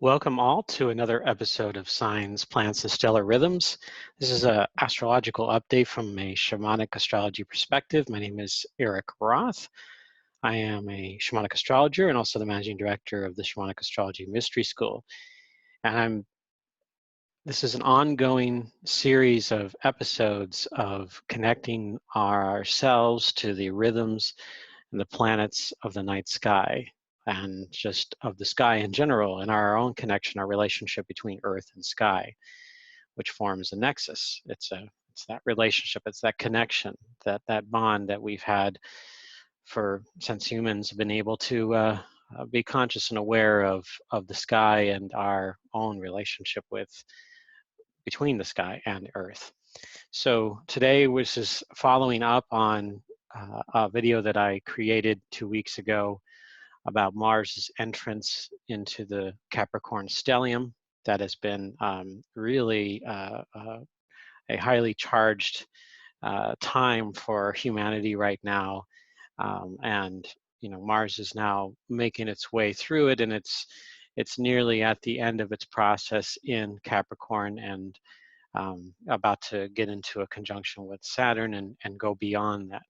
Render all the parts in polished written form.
Welcome all to another episode of Signs, Plants, and Stellar Rhythms. This is an astrological update from a shamanic astrology perspective. My name is Erik Roth. I am a shamanic astrologer and also the managing director of the Shamanic Astrology Mystery School. And this is an ongoing series of episodes of connecting ourselves to the rhythms and the planets of the night sky, and just of the sky in general, and our own connection, our relationship between Earth and sky, which forms a nexus. It's that relationship, it's that connection, that bond that we've had since humans have been able to be conscious and aware of the sky and our own relationship between the sky and Earth. So today was just following up on a video that I created 2 weeks ago about Mars' entrance into the Capricorn stellium. That has been really a highly charged time for humanity right now. And Mars is now making its way through it, and it's nearly at the end of its process in Capricorn, and about to get into a conjunction with Saturn and go beyond that.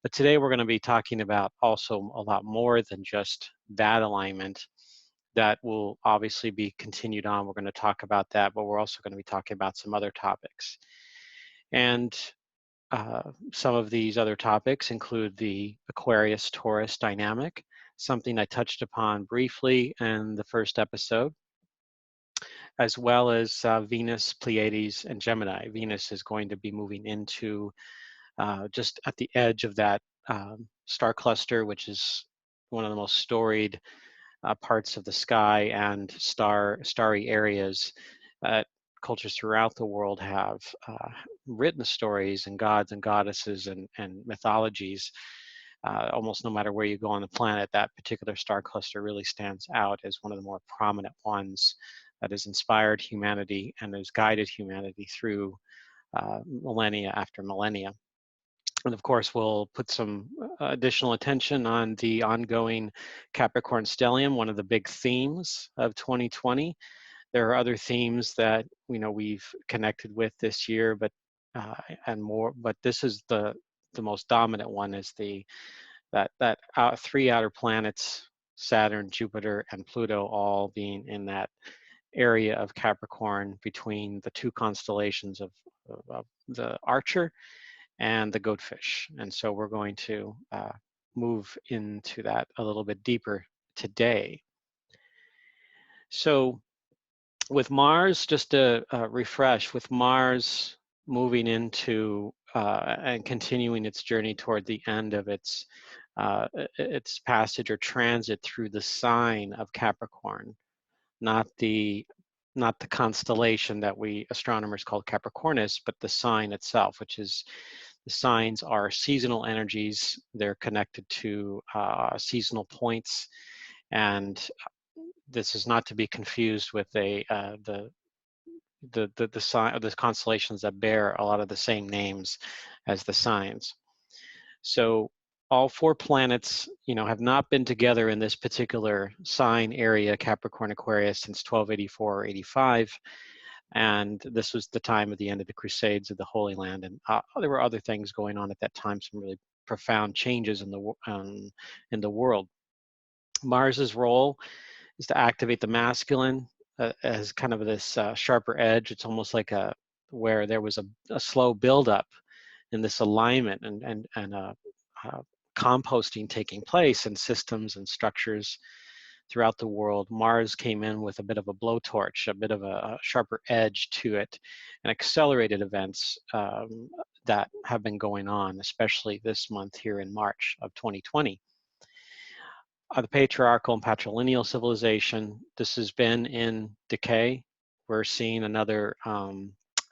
But today we're going to be talking about also a lot more than just that alignment. That will obviously be continued on. We're going to talk about that, but we're also going to be talking about some other topics. And some of these other topics include the Aquarius-Taurus dynamic, something I touched upon briefly in the first episode, as well as Venus-Pleiades, and Gemini. Venus is going to be moving into just at the edge of that star cluster, which is one of the most storied parts of the sky and starry areas. Cultures throughout the world have written stories and gods and goddesses and mythologies. Almost no matter where you go on the planet, that particular star cluster really stands out as one of the more prominent ones that has inspired humanity and has guided humanity through millennia after millennia. And of course, we'll put some additional attention on the ongoing Capricorn stellium, one of the big themes of 2020. There are other themes that we've connected with this year, but and more. But this is the most dominant one, is that three outer planets, Saturn, Jupiter, and Pluto, all being in that area of Capricorn between the two constellations of the Archer and the Goatfish. And so we're going to move into that a little bit deeper today. So with Mars, just to refresh, with Mars moving into and continuing its journey toward the end of its passage or transit through the sign of Capricorn, not the constellation that we astronomers call Capricornus, but the sign itself, which is, the signs are seasonal energies. They're connected to seasonal points, and this is not to be confused with the sign of the constellations that bear a lot of the same names as the signs. So all four planets, have not been together in this particular sign area, Capricorn Aquarius, since 1284 or 85. And this was the time of the end of the Crusades of the Holy Land. And there were other things going on at that time, some really profound changes in the world. Mars's role is to activate the masculine as kind of this sharper edge. It's almost like where there was a slow buildup in this alignment and composting taking place in systems and structures throughout the world. Mars came in with a bit of a blowtorch, a bit of a sharper edge to it, and accelerated events that have been going on, especially this month here in March of 2020. The patriarchal and patrilineal civilization, this has been in decay. We're seeing another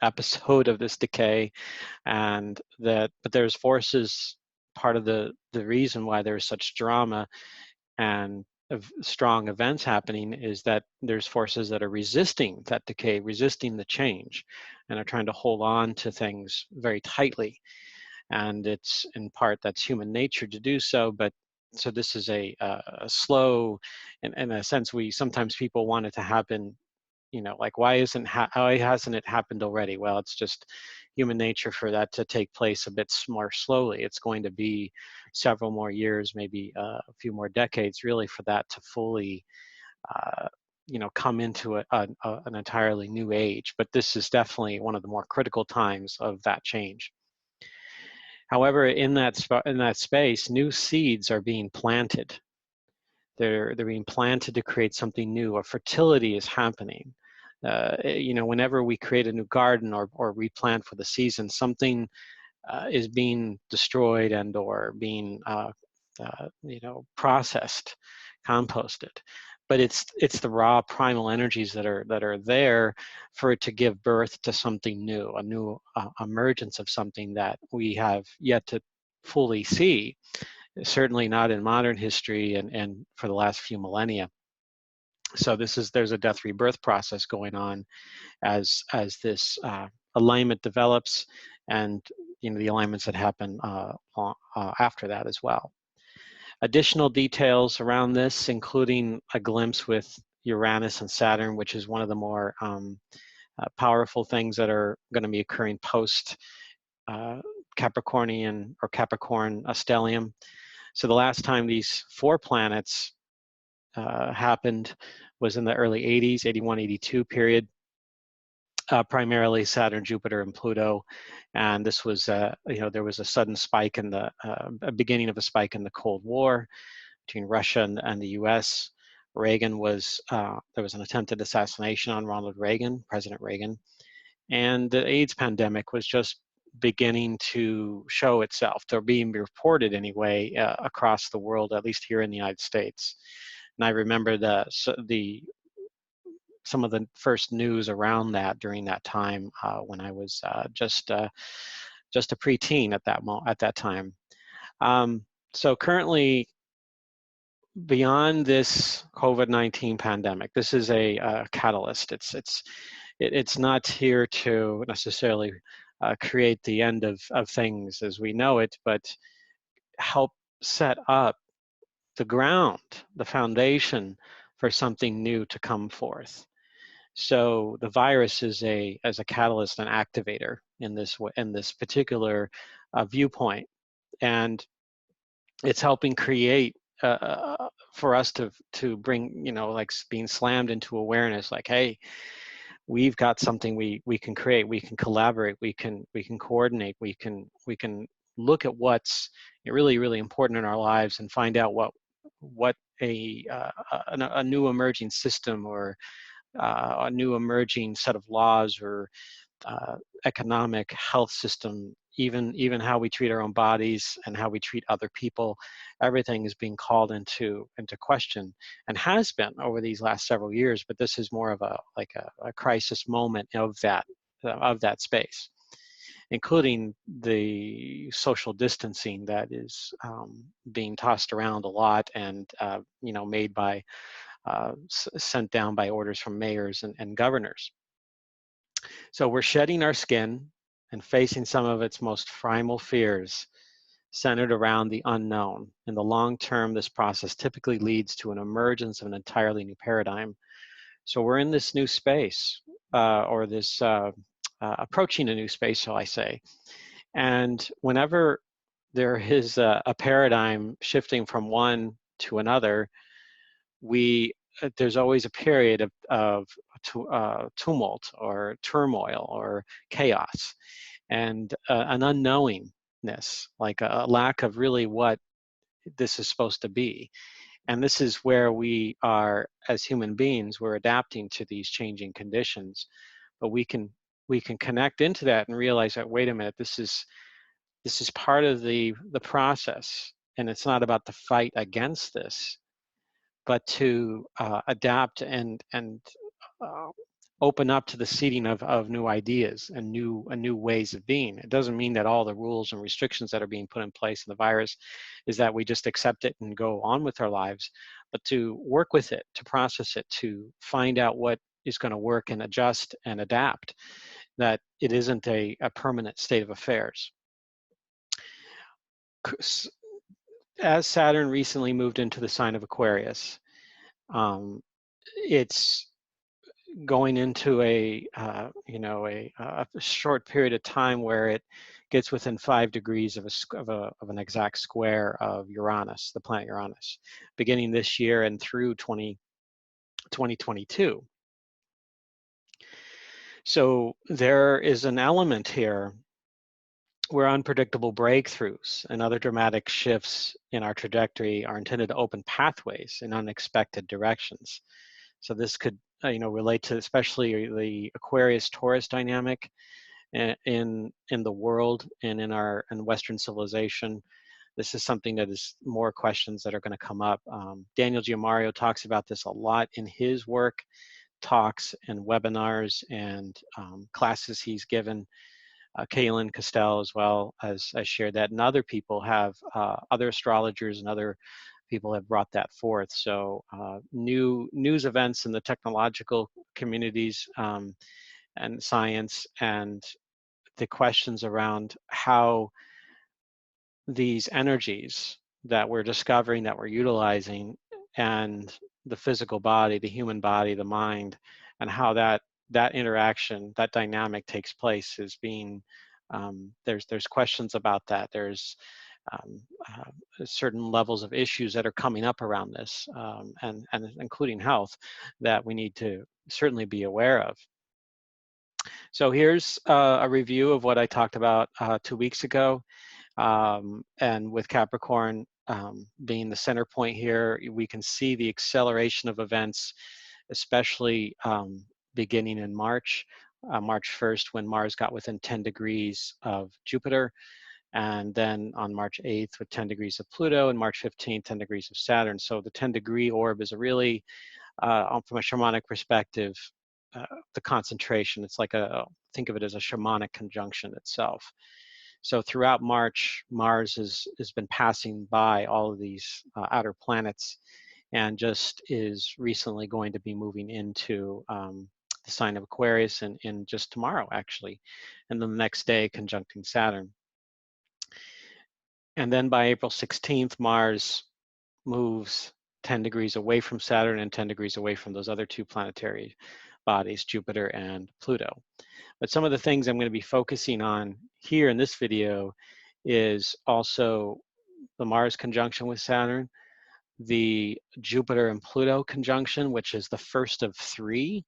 episode of this decay, but there's forces. Part of the reason why there's such drama and strong events happening is that there's forces that are resisting that decay, resisting the change, and are trying to hold on to things very tightly. And it's in part, that's human nature to do so, but So this is a slow, in a sense, sometimes people want it to happen, like why hasn't it happened already? Well, it's just human nature for that to take place a bit more slowly. It's going to be several more years, maybe a few more decades, really, for that to fully, uh, come into an entirely new age. But this is definitely one of the more critical times of that change. However, in that space, new seeds are being planted. They're being planted to create something new. A fertility is happening. Whenever we create a new garden or replant for the season, something is being destroyed and or being processed, composted. But it's the raw primal energies that are there for it to give birth to something new, a new emergence of something that we have yet to fully see. Certainly not in modern history and for the last few millennia. So there's a death rebirth process going on as this alignment develops, and the alignments that happen after that as well. Additional details around this, including a glimpse with Uranus and Saturn, which is one of the more powerful things that are going to be occurring post Capricornian or Capricorn stellium. So the last time these 4 planets happened was in the early 80s, 81, 82 period. Primarily Saturn, Jupiter, and Pluto, and this was, there was a sudden spike in a beginning of a spike in the Cold War between Russia and the U.S. There was an attempted assassination on Ronald Reagan, President Reagan, and the AIDS pandemic was just beginning to show itself, or being reported anyway, across the world, at least here in the United States. And I remember some of the first news around that during that time when I was just a preteen at that time. So currently, beyond this COVID-19 pandemic, this is a catalyst. It's not here to necessarily create the end of things as we know it, but help set up the ground, the foundation for something new to come forth. So the virus is as a catalyst, an activator in this particular viewpoint, and it's helping create for us to bring, like being slammed into awareness, like, hey, we've got something we can create, we can collaborate, we can coordinate, we can look at what's really, really important in our lives and find out what a new emerging system or a new emerging set of laws or economic health system, even how we treat our own bodies and how we treat other people. Everything is being called into question, and has been over these last several years. But this is more of a crisis moment of that space, including the social distancing that is being tossed around a lot, and made by sent down by orders from mayors and governors. So we're shedding our skin and facing some of its most primal fears centered around the unknown. In the long term, this process typically leads to an emergence of an entirely new paradigm. So we're in this new space, or this approaching a new space, shall I say. And whenever there is a paradigm shifting from one to another, there's always a period of tumult or turmoil or chaos, and an unknowingness, like a lack of really what this is supposed to be. And this is where we are, as human beings, we're adapting to these changing conditions. But we can connect into that and realize that, wait a minute, this is part of the process, and it's not about the fight against this, but to adapt and open up to the seeding of new ideas and new ways of being. It doesn't mean that all the rules and restrictions that are being put in place in the virus is that we just accept it and go on with our lives, but to work with it, to process it, to find out what is going to work and adjust and adapt, that it isn't a permanent state of affairs. as Saturn recently moved into the sign of Aquarius, it's going into a short period of time where it gets within 5 degrees of an exact square of Uranus, the planet Uranus, beginning this year and through 2022. So there is an element here where unpredictable breakthroughs and other dramatic shifts in our trajectory are intended to open pathways in unexpected directions. So this could, relate to especially the Aquarius-Taurus dynamic in the world and in Western civilization. This is something that is more questions that are going to come up. Daniel Giamario talks about this a lot in his work, talks and webinars and classes he's given. Kaylin Castell as well as I shared that, and other people have, other astrologers and other people have brought that forth. So new news events in the technological communities and science, and the questions around how these energies that we're discovering, that we're utilizing, and the physical body, the human body, the mind, and how that interaction, that dynamic takes place is being, there's questions about that. There's um, certain levels of issues that are coming up around this, and including health, that we need to certainly be aware of. So here's a review of what I talked about 2 weeks ago. And with Capricorn being the center point here, we can see the acceleration of events, especially beginning in March, March 1st, when Mars got within 10 degrees of Jupiter, and then on March 8th with 10 degrees of Pluto, and March 15th, 10 degrees of Saturn. So the 10-degree orb is a really, from a shamanic perspective, the concentration. It's like think of it as a shamanic conjunction itself. So throughout March, Mars has been passing by all of these outer planets, and just is recently going to be moving into the sign of Aquarius in just tomorrow, actually, and then the next day conjuncting Saturn. And then by April 16th, Mars moves 10 degrees away from Saturn and 10 degrees away from those other two planetary bodies, Jupiter and Pluto. But some of the things I'm going to be focusing on here in this video is also the Mars conjunction with Saturn, the Jupiter and Pluto conjunction, which is the first of 3.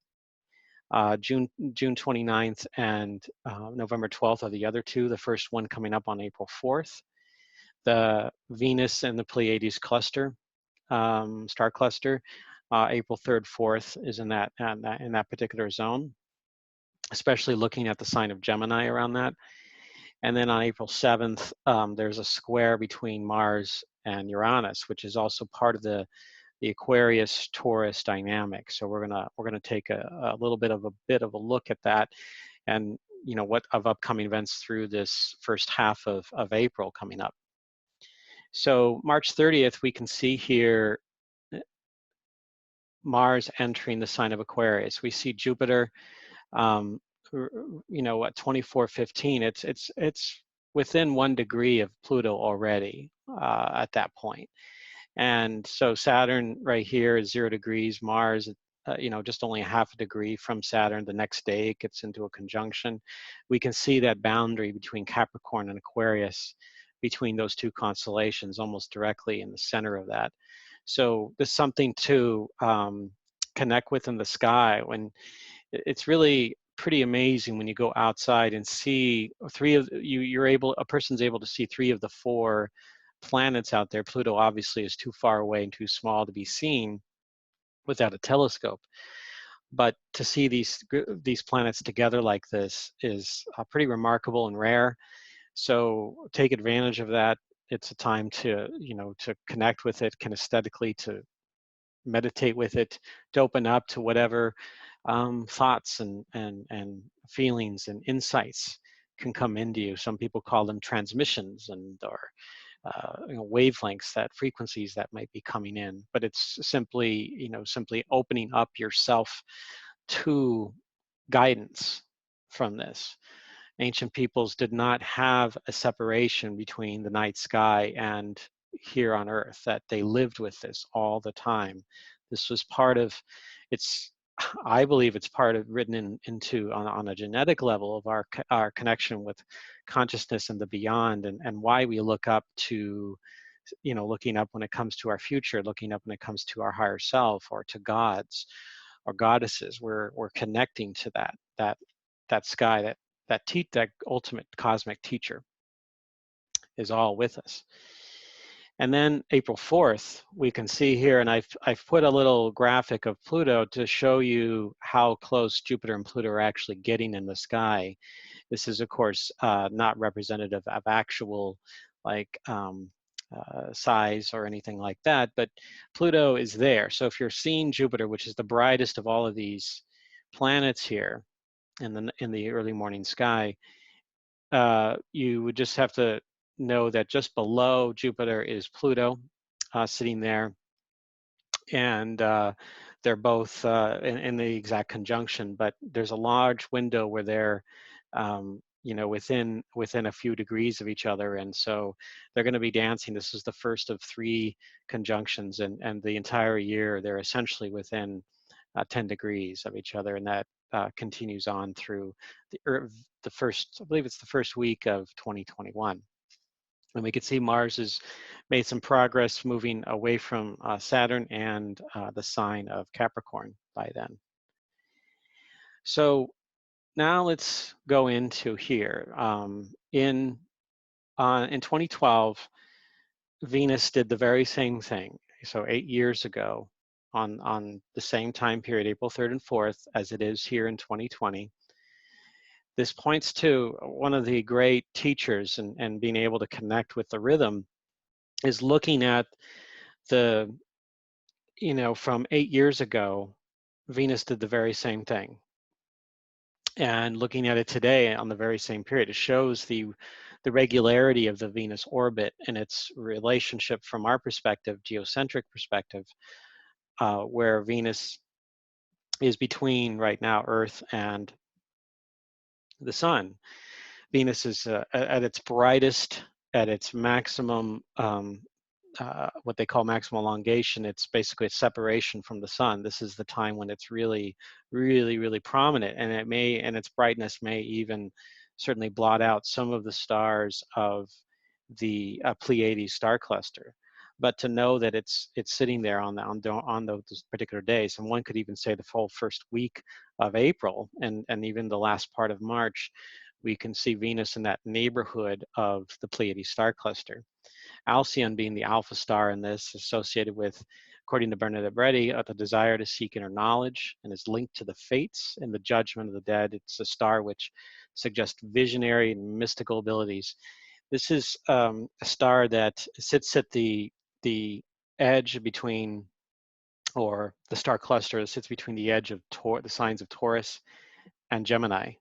June 29th and November 12th are the other 2, the first one coming up on April 4th. The Venus and the Pleiades cluster, star cluster, April 3rd, 4th is in that particular zone, especially looking at the sign of Gemini around that. And then on April 7th, there's a square between Mars and Uranus, which is also part of the Aquarius-Taurus dynamic. So we're gonna take a little bit of a look at that, and what of upcoming events through this first half of April coming up. So March 30th, we can see here Mars entering the sign of Aquarius. We see Jupiter, at 2415. It's within 1 degree of Pluto already at that point. And so Saturn right here is 0 degrees. Mars, just only a half a degree from Saturn. The next day it gets into a conjunction. We can see that boundary between Capricorn and Aquarius, between those two constellations, almost directly in the center of that. So there's something to connect with in the sky. When it's really pretty amazing when you go outside and see a person's able to see 3 of the 4 planets out there. Pluto obviously is too far away and too small to be seen without a telescope. But to see these planets together like this is pretty remarkable and rare. So take advantage of that. It's a time to to connect with it kinesthetically, to meditate with it, to open up to whatever thoughts and feelings and insights can come into you. Some people call them transmissions or wavelengths, that frequencies that might be coming in. But it's simply opening up yourself to guidance from this. Ancient peoples did not have a separation between the night sky and here on Earth, that they lived with this all the time. This was part of, it's, I believe it's part of written into on a genetic level of our connection with consciousness and the beyond, and why we look up to, looking up when it comes to our future, looking up when it comes to our higher self or to gods or goddesses. We're connecting to that sky, that ultimate cosmic teacher is all with us. And then April 4th, we can see here, and I've put a little graphic of Pluto to show you how close Jupiter and Pluto are actually getting in the sky. This is, of course, not representative of actual size or anything like that, but Pluto is there. So if you're seeing Jupiter, which is the brightest of all of these planets here in the early morning sky, you would just have to know that just below Jupiter is Pluto sitting there, and they're both in the exact conjunction, but there's a large window where they're within a few degrees of each other, and so they're going to be dancing. This is the first of 3 conjunctions, and the entire year they're essentially within 10 degrees of each other, and that continues on through the first, I believe it's the first week of 2021. And we can see Mars has made some progress moving away from Saturn and the sign of Capricorn by then. So now let's go into here. In 2012, Venus did the very same thing. So 8 years ago, on the same time period, April 3rd and 4th, as it is here in 2020. This points to one of the great teachers and being able to connect with the rhythm is looking at from 8 years ago, Venus did the very same thing. And looking at it today on the very same period, it shows the regularity of the Venus orbit and its relationship from our perspective, geocentric perspective, where Venus is between right now Earth and the sun. Venus is at its brightest, at its maximum, what they call maximum elongation. It's basically a separation from the sun. This is the time when it's really, really, really prominent, and its brightness may even certainly blot out some of the stars of the Pleiades star cluster. But to know that it's sitting there on those particular days, and one could even say the full first week of April and even the last part of March, we can see Venus in that neighborhood of the Pleiades star cluster. Alcyon being the alpha star in this, associated with, according to Bernadette Reddy, the desire to seek inner knowledge, and is linked to the fates and the judgment of the dead. It's a star which suggests visionary and mystical abilities. This is a star that sits at the edge between, or the star cluster that sits between the edge of the signs of Taurus and Gemini.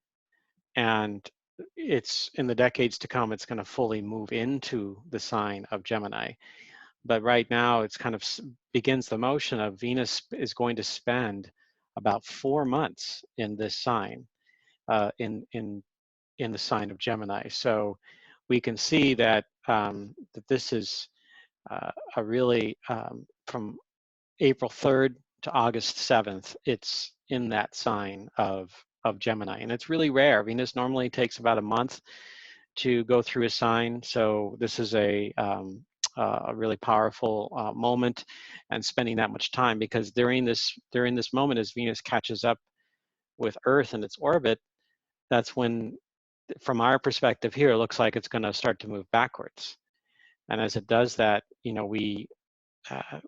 And it's in the decades to come, it's going to fully move into the sign of Gemini. But right now, it's kind of begins the motion of Venus is going to spend about 4 months in this sign, in the sign of Gemini. So we can see that that this is a really from April 3rd to August 7th, it's in that sign of Gemini, and it's really rare. Venus normally takes about a month to go through a sign, so this is a really powerful moment, and spending that much time, because during this moment, as Venus catches up with Earth in its orbit, that's when, from our perspective here, it looks like it's going to start to move backwards. And as it does that,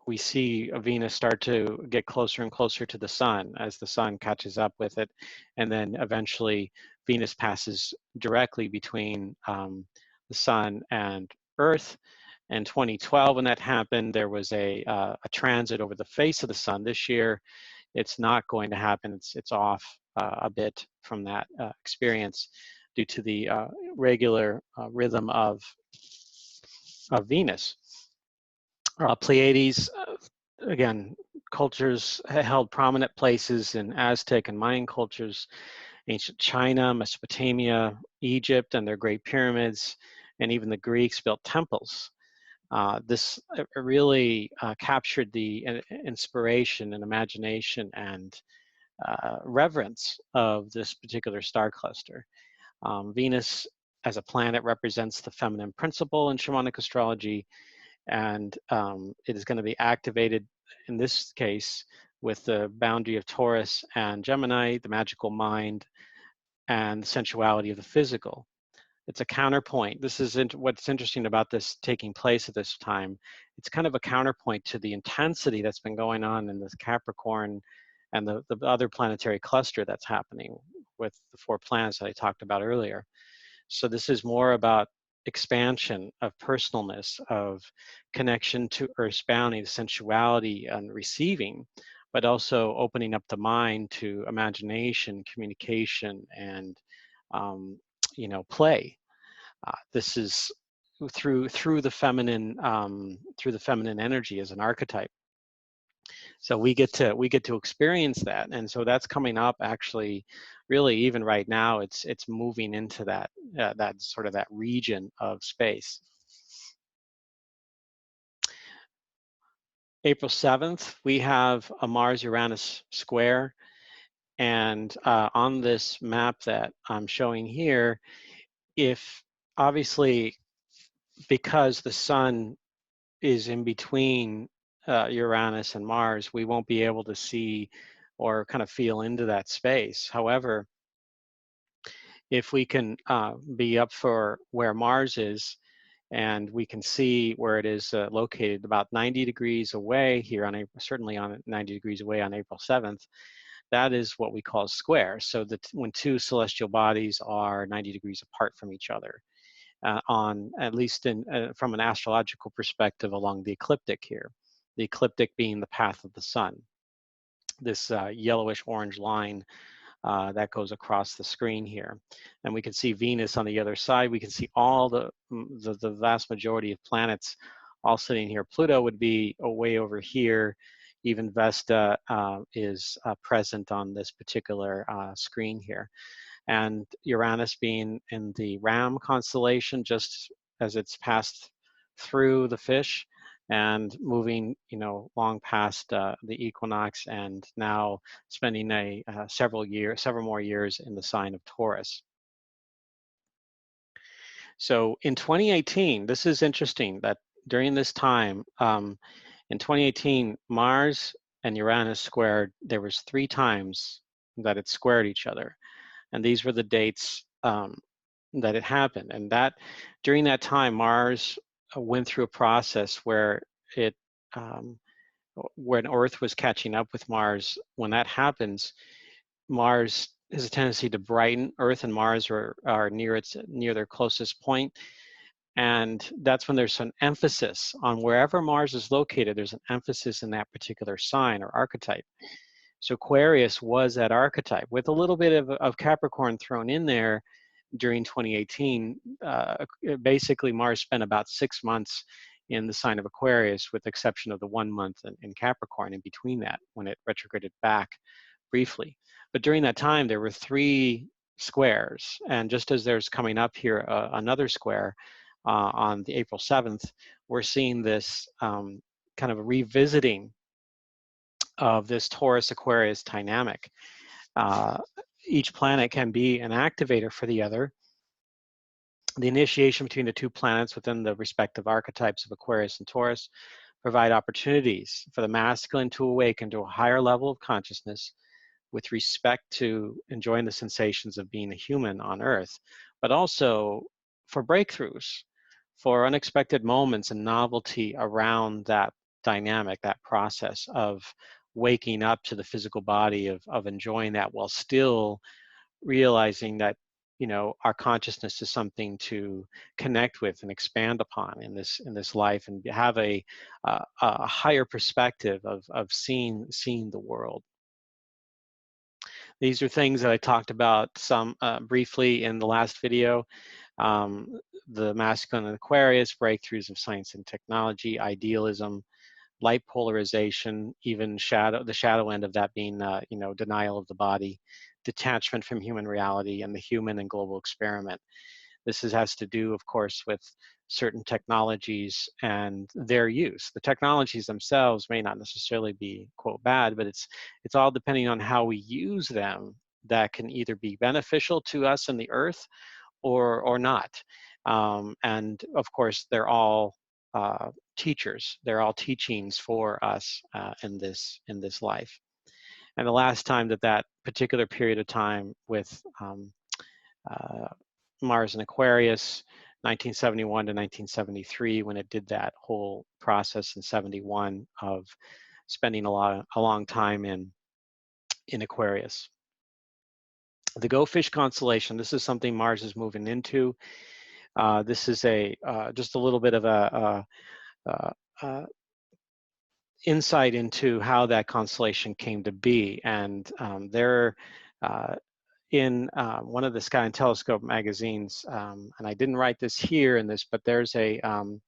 we see Venus start to get closer and closer to the sun as the sun catches up with it. And then eventually Venus passes directly between the sun and Earth. In 2012, when that happened, there was a transit over the face of the sun. This year, it's not going to happen. It's off a bit from that experience due to the regular rhythm of Venus. Pleiades, again, cultures held prominent places in Aztec and Mayan cultures, ancient China, Mesopotamia, Egypt, and their great pyramids, and even the Greeks built temples This really captured the inspiration and imagination and reverence of this particular star cluster. Venus as a planet represents the feminine principle in shamanic astrology, and it is going to be activated in this case with the boundary of Taurus and Gemini, the magical mind, and the sensuality of the physical. It's a counterpoint. This is what's interesting about this taking place at this time. It's kind of a counterpoint to the intensity that's been going on in this Capricorn and the other planetary cluster that's happening with the 4 planets that I talked about earlier. So this is more about expansion of personalness, of connection to Earth's bounty, the sensuality and receiving, but also opening up the mind to imagination, communication, and play. This is through the feminine energy as an archetype. So we get to experience that, and so that's coming up actually. Really, even right now, it's moving into that that region of space. April 7th, we have a Mars-Uranus square, and on this map that I'm showing here, if obviously because the sun is in between Uranus and Mars, we won't be able to see or kind of feel into that space. However, if we can be up for where Mars is, and we can see where it is located about 90 degrees away here on April, certainly on 90 degrees away on April 7th, that is what we call square. So that when 2 celestial bodies are 90 degrees apart from each other, on at least from an astrological perspective along the ecliptic here, the ecliptic being the path of the sun. This yellowish orange line that goes across the screen here. And we can see Venus on the other side. We can see all the vast majority of planets all sitting here. Pluto would be way over here. Even Vesta is present on this particular screen here. And Uranus being in the Ram constellation, just as it's passed through the fish and moving, long past the equinox, and now spending several more years in the sign of Taurus. So in 2018, this is interesting that during this time, in 2018, Mars and Uranus squared. There was 3 times that it squared each other. And these were the dates that it happened. And that during that time, Mars went through a process where when Earth was catching up with Mars. When that happens, Mars has a tendency to brighten. Earth and Mars are near their closest point. And that's when there's an emphasis on wherever Mars is located, there's an emphasis in that particular sign or archetype. So Aquarius was that archetype with a little bit of Capricorn thrown in there during 2018. Basically, Mars spent about 6 months in the sign of Aquarius, with the exception of the 1 month in Capricorn in between that, when it retrograded back briefly. But during that time, there were 3 squares. And just as there's coming up here another square on the April 7th, we're seeing this kind of a revisiting of this Taurus-Aquarius dynamic. Each planet can be an activator for the other. The initiation between the 2 planets within the respective archetypes of Aquarius and Taurus provide opportunities for the masculine to awaken to a higher level of consciousness with respect to enjoying the sensations of being a human on Earth, but also for breakthroughs, for unexpected moments and novelty around that dynamic, that process of waking up to the physical body, of enjoying that while still realizing that our consciousness is something to connect with and expand upon in this life, and have a higher perspective of seeing the world. These are things that I talked about some briefly in the last video. The masculine and Aquarius, breakthroughs of science and technology, idealism, light polarization, even the shadow end of that being denial of the body, detachment from human reality, and the human and global experiment. This has to do, of course, with certain technologies and their use. The technologies themselves may not necessarily be, quote, bad, but it's all depending on how we use them that can either be beneficial to us and the earth or not. And of course, they're all teachers. They're all teachings for us in this life. And the last time that particular period of time with uh, Mars and Aquarius, 1971 to 1973, when it did that whole process in 71 of spending a long time in Aquarius. The Go Fish constellation, this is something Mars is moving into. This is just a little bit of a insight into how that constellation came to be. And they're in one of the Sky and Telescope magazines, and I didn't write this here in this, but there's an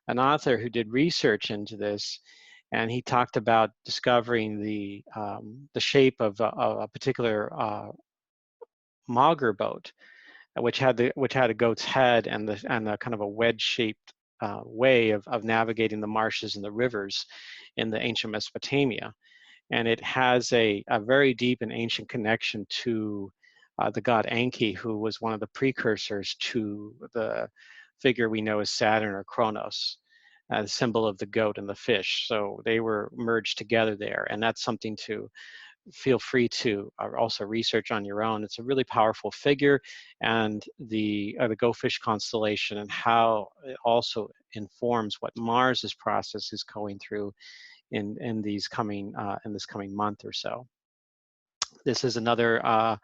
author who did research into this, and he talked about discovering the shape of a particular Mauger boat, which had a goat's head and a kind of a wedge-shaped way of navigating the marshes and the rivers in the ancient Mesopotamia. And it has a very deep and ancient connection to the god Enki, who was one of the precursors to the figure we know as Saturn or Kronos, the symbol of the goat and the fish. So they were merged together there, and that's something to feel free to also research on your own. It's a really powerful figure, and the Go Fish constellation and how it also informs what Mars's process is going through in this coming month or so. This is another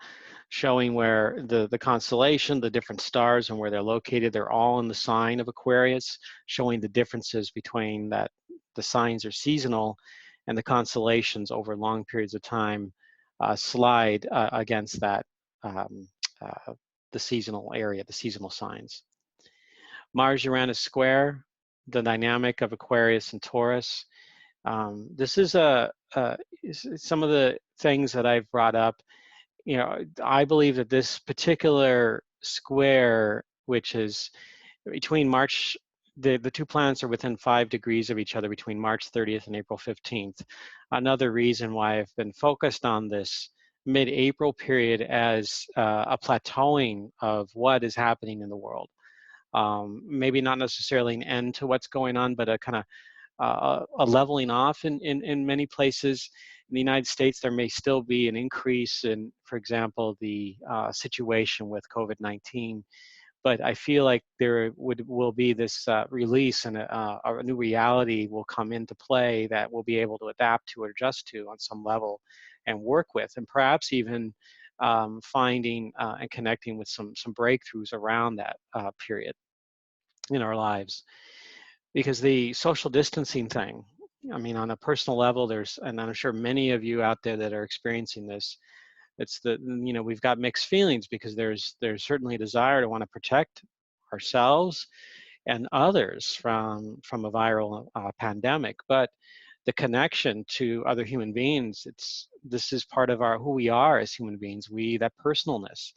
showing where the constellation, the different stars and where they're located, they're all in the sign of Aquarius, showing the differences between that the signs are seasonal and the constellations over long periods of time slide against that the seasonal area, the seasonal signs. Mars-Uranus square, the dynamic of Aquarius and Taurus. This is some of the things that I've brought up. You know, I believe that this particular square, which is between March, the two planets are within 5 degrees of each other between March 30th and April 15th. Another reason why I've been focused on this mid-April period as a plateauing of what is happening in the world. Maybe not necessarily an end to what's going on, but a kind of a leveling off in many places. In the United States, there may still be an increase in, for example, the situation with COVID-19, but I feel like there will be this release, and a new reality will come into play that we'll be able to adapt to or adjust to on some level and work with, and perhaps even finding and connecting with some breakthroughs around that period in our lives. Because the social distancing thing, I mean, on a personal level, and I'm sure many of you out there that are experiencing this, we've got mixed feelings, because there's certainly a desire to want to protect ourselves and others from a viral pandemic, but the connection to other human beings, this is part of who we are as human beings. That personalness,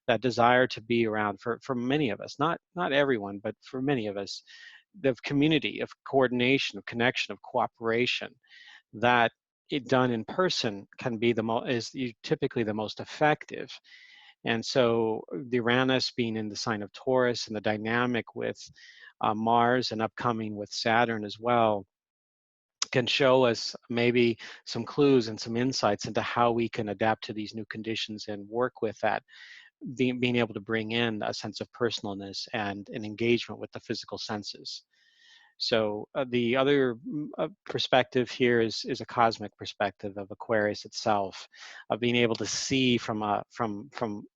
that desire to be around for many of us, not everyone, but for many of us, the community, of coordination, of connection, of cooperation, that it done in person can be typically the most effective. And so the Uranus being in the sign of Taurus and the dynamic with Mars and upcoming with Saturn as well can show us maybe some clues and some insights into how we can adapt to these new conditions and work with that, being able to bring in a sense of personalness and an engagement with the physical senses. So the other perspective here is a cosmic perspective of Aquarius itself, of being able to see from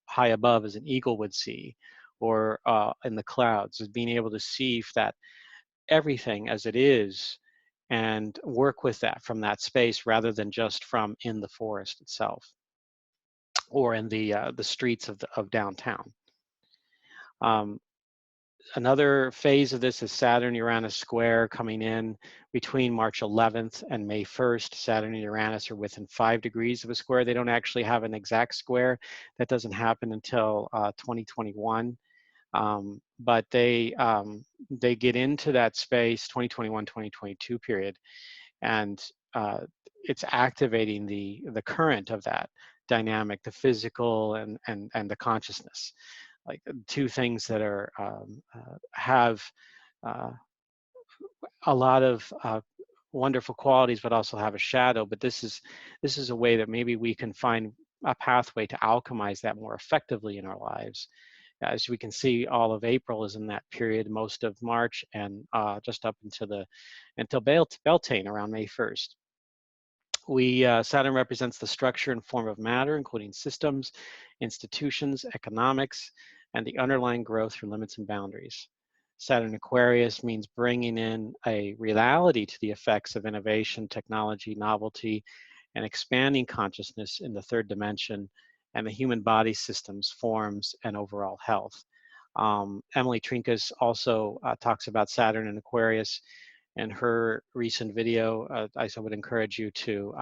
high above as an eagle would see, or in the clouds, is being able to see that everything as it is and work with that from that space rather than just from in the forest itself or in the streets of downtown. Another phase of this is Saturn-Uranus square coming in between March 11th and May 1st. Saturn and Uranus are within 5 degrees of a square. They don't actually have an exact square. That doesn't happen until 2021. But they get into that space 2021-2022 period, and it's activating the current of that dynamic, the physical and the consciousness, like two things that are have uh, a lot of wonderful qualities, but also have a shadow. But this is a way that maybe we can find a pathway to alchemize that more effectively in our lives. As we can see, all of April is in that period, most of March, and just up until Beltane around May 1st. Saturn represents the structure and form of matter, including systems, institutions, economics, and the underlying growth through limits and boundaries. Saturn Aquarius means bringing in a reality to the effects of innovation, technology, novelty, and expanding consciousness in the third dimension and the human body systems, forms, and overall health. Emily Trinkas also talks about Saturn and Aquarius in her recent video. I would encourage you to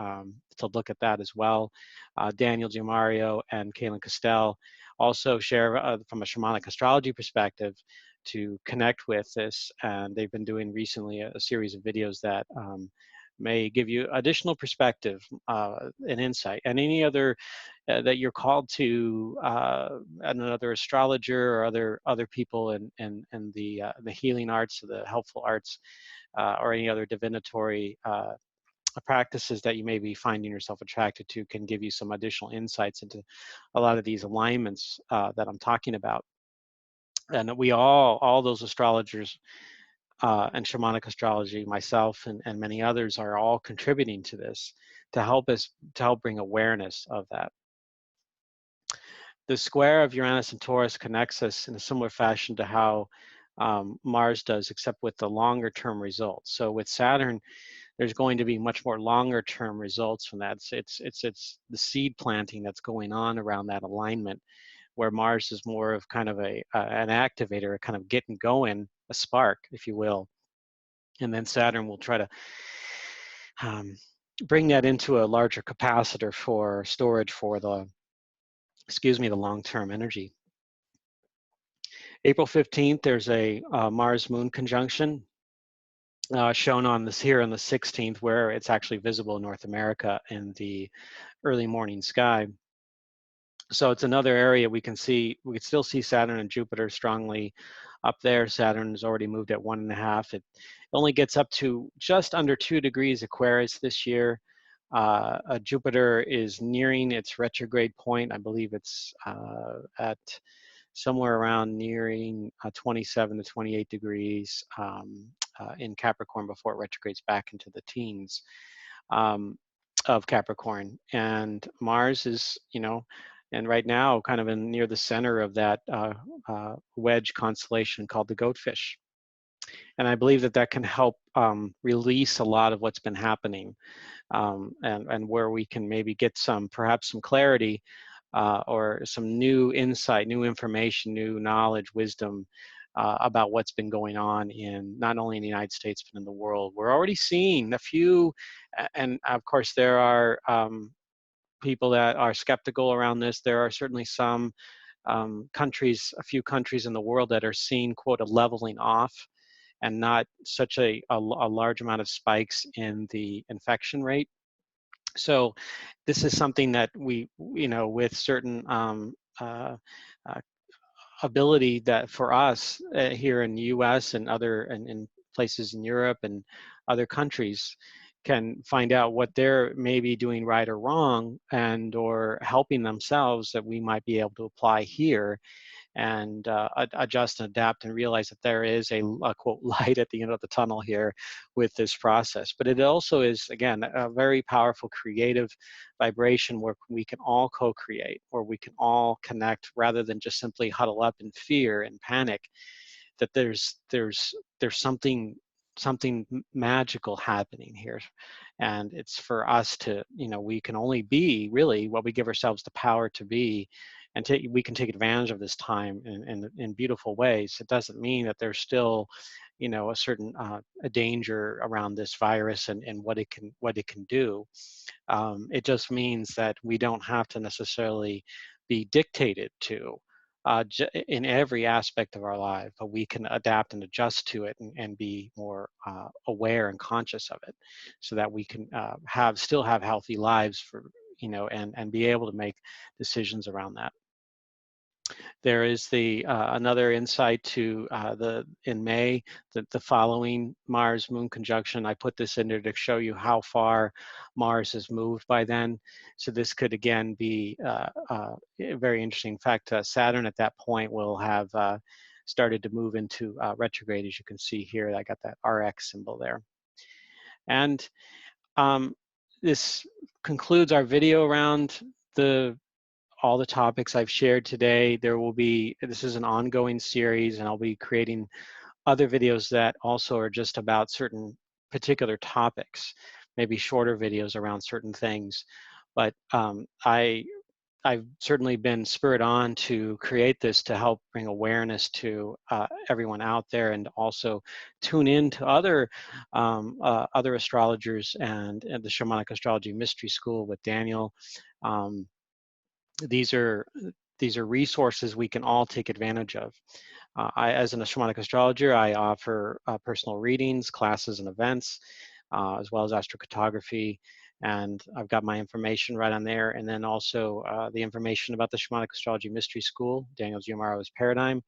look at that as well. Daniel Giamario and Kaylin Castell also share from a shamanic astrology perspective to connect with this, and they've been doing recently a series of videos that may give you additional perspective and insight, and any other that you're called to, another astrologer or other people in the healing arts or the helpful arts, or any other divinatory practices that you may be finding yourself attracted to, can give you some additional insights into a lot of these alignments that I'm talking about. And we all those astrologers and shamanic astrology, myself and many others, are all contributing to this to help bring awareness of that. The square of Uranus and Taurus connects us in a similar fashion to how Mars does, except with the longer term results. So with Saturn, there's going to be much more longer term results from that. It's the seed planting that's going on around that alignment, where Mars is more of kind of an activator, a kind of getting going, a spark, if you will. And then Saturn will try to bring that into a larger capacitor for storage for the long-term energy. April 15th, there's a Mars-Moon conjunction shown on this here on the 16th, where it's actually visible in North America in the early morning sky. So it's another area we can still see Saturn and Jupiter strongly up there. Saturn has already moved at 1.5. It only gets up to just under 2 degrees Aquarius this year. Jupiter is nearing its retrograde point. I believe it's at somewhere around nearing 27 to 28 degrees in Capricorn before it retrogrades back into the teens of Capricorn. And Mars is, and right now kind of near the center of that wedge constellation called the Goatfish. And I believe that can help release a lot of what's been happening, and where we can maybe get perhaps some clarity or some new insight, new information, new knowledge, wisdom about what's been going on not only in the United States, but in the world. We're already seeing a few, and of course there are people that are skeptical around this. There are certainly some countries, a few countries in the world that are seeing, quote, a leveling off and not such a large amount of spikes in the infection rate. So this is something that we, with certain ability that for us here in the US and other and places in Europe and other countries, can find out what they're maybe doing right or wrong, and or helping themselves, that we might be able to apply here and adjust and adapt, and realize that there is a quote light at the end of the tunnel here with this process. But it also is, again, a very powerful creative vibration where we can all co-create, or we can all connect, rather than just simply huddle up in fear and panic. That there's something magical happening here, and it's for us to, we can only be really what we give ourselves the power to be, and we can take advantage of this time in beautiful ways. It doesn't mean that there's still, a certain a danger around this virus and what it can do. It just means that we don't have to necessarily be dictated to in every aspect of our life, but we can adapt and adjust to it and be more aware and conscious of it, so that we can still have healthy lives for, and be able to make decisions around that. There is the another insight to in May, the following Mars Moon conjunction. I put this in there to show you how far Mars has moved by then. So this could again be very interesting. In fact, Saturn at that point will have started to move into retrograde, as you can see here. I got that RX symbol there. And this concludes our video around all the topics I've shared today. This is an ongoing series, and I'll be creating other videos that also are just about certain particular topics, maybe shorter videos around certain things. But I've certainly been spurred on to create this to help bring awareness to everyone out there, and also tune in to other astrologers and the Shamanic Astrology Mystery School with Daniel. These are resources we can all take advantage of. As an shamanic astrologer, I offer personal readings, classes, and events, as well as astrocartography. And I've got my information right on there. And then also the information about the Shamanic Astrology Mystery School, Daniel Giamaro's Paradigm,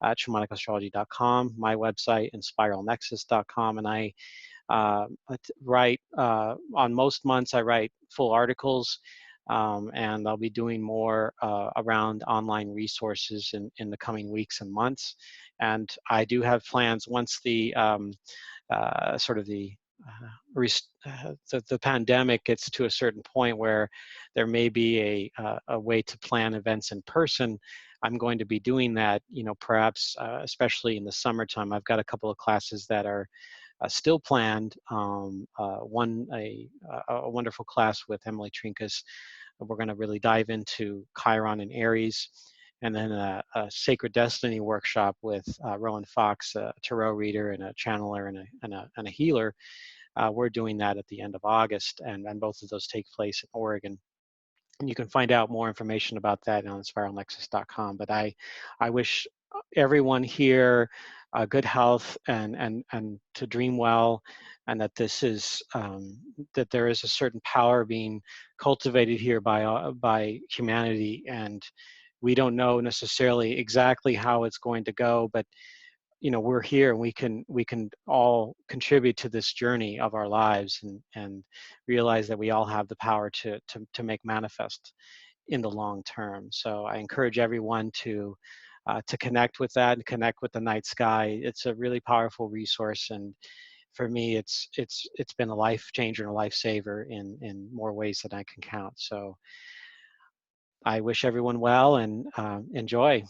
at shamanicastrology.com, my website, and spiralnexus.com. And I write, on most months, I write full articles. And I'll be doing more around online resources in the coming weeks and months. And I do have plans once the sort of the pandemic gets to a certain point where there may be a way to plan events in person. I'm going to be doing that, perhaps especially in the summertime. I've got a couple of classes that are still planned. A wonderful class with Emily Trinkas. We're going to really dive into Chiron and Aries, and then a Sacred Destiny workshop with Rowan Fox, a tarot reader and a channeler and a healer. We're doing that at the end of August, and both of those take place in Oregon. And you can find out more information about that on spiralnexus.com. But I wish everyone here good health and to dream well, and that this is that there is a certain power being cultivated here by humanity, and we don't know necessarily exactly how it's going to go, but we're here, and we can all contribute to this journey of our lives, and realize that we all have the power to make manifest in the long term. So I encourage everyone to connect with that and connect with the night sky. It's a really powerful resource, and for me, it's been a life changer and a lifesaver in more ways than I can count. So I wish everyone well, and enjoy.